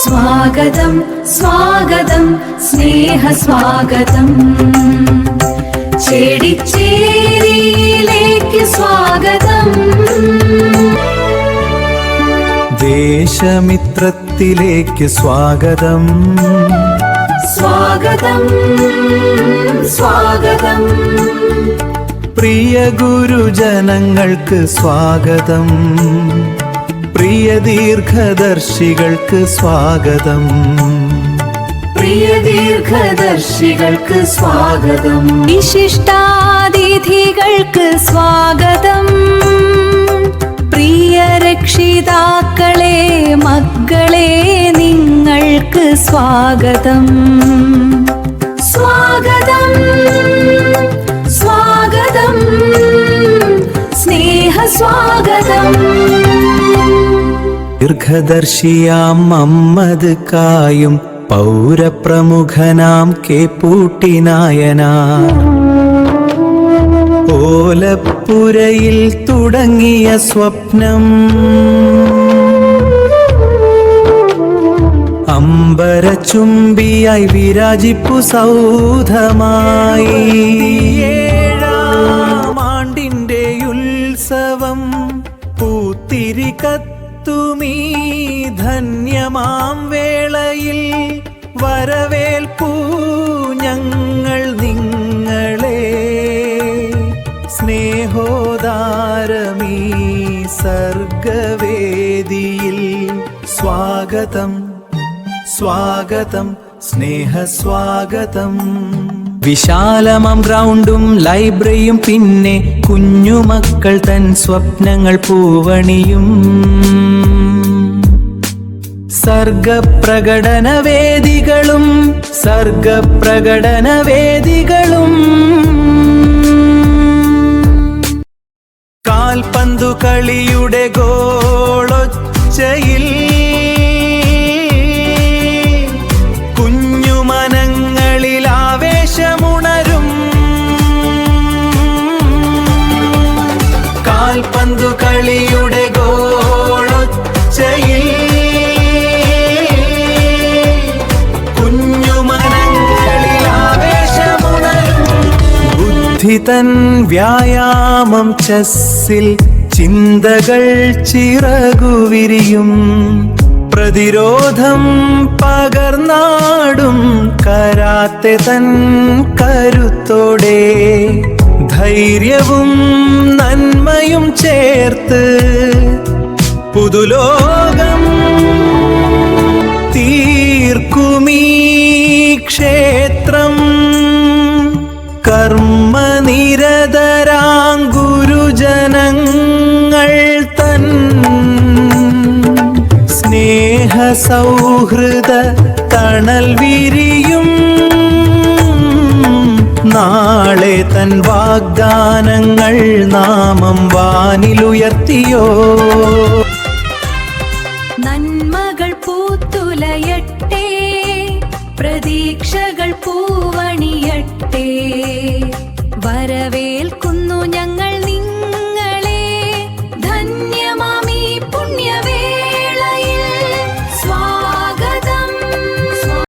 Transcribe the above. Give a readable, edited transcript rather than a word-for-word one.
സ്വാഗതം സ്വാഗതം സ്നേഹസ്വാഗതം ചേടിച്ചേരിയിലേക്ക് സ്വാഗതം ദേശമിത്രത്തിലേക്ക് സ്വാഗതം സ്വാഗതം സ്വാഗതം പ്രിയ ഗുരുജനങ്ങൾക്ക് സ്വാഗതം പ്രിയ ദീർഘദർശികൾക്ക് സ്വാഗതം പ്രിയ ദീർഘദർശികൾക്ക് സ്വാഗതം വിശിഷ്ടാതിഥികൾക്ക് സ്വാഗതം പ്രിയ രക്ഷിതാക്കളെ മക്കളെ നിങ്ങൾക്ക് സ്വാഗതം സ്വാഗതം സ്വാഗതം സ്നേഹസ്വാഗതം ദീർഘദർശിയാം മമ്മദ് കായും പൗരപ്രമുഖനാം കേപ്പൂട്ടിനായനാ ഓലപ്പുരയിൽ തുടങ്ങിയ സ്വപ്നം അമ്പരചുംബിയായി വിരാജിപ്പു സൗധമായി ഏഴാം ആണ്ടിന്റെ ഉത്സവം പൂത്തിരി കത്തുമീ ധന്യമാം വേളയിൽ വരവേൽപ്പൂ ഞങ്ങൾ നിങ്ങളെ സ്നേഹോദാരമീ സർഗവേദിയിൽ സ്വാഗതം സ്വാഗതം സ്നേഹസ്വാഗതം വിശാലമാം ഗ്രൗണ്ടും ലൈബ്രറിയും പിന്നെ കുഞ്ഞുമക്കൾ തൻ സ്വപ്നങ്ങൾ പൂവണിയും സർഗപ്രകടനവേദികളും സർഗപ്രകടനവേദികളും കാൽപന്തു കളിയുടെ ഗോളൊച്ചയിൽ കുഞ്ഞുമനങ്ങളിൽ ആവേശമുണരും കാൽപന്തു കളിയുടെ ഗോളൊച്ചയിൽ കുഞ്ഞുമനങ്ങളിൽ ആവേശമുണരും ബുദ്ധിതൻ വ്യായാമം ചെസ്സിൽ ചിന്തകൾ ചിറകുവിരിയും പ്രതിരോധം പകർന്നാടും കരാത്തെ തൻ കരുത്തോടെ ധൈര്യവും നന്മയും ചേർത്ത് പുതുലോകം തീർക്കുമീ ക്ഷേത്രം കർമ്മനിരതരാം ഗുരുജനങ്ങൾ തൻ സ്നേഹസൗഹൃദ തണൽ വിരിയും നാളെ തൻ വാഗ്ദാനങ്ങൾ നാമം വാനിലുയർത്തിയോ നന്മകൾ പൂത്തുലയട്ടെ പ്രതീക്ഷകൾ പൂവണിയട്ടെ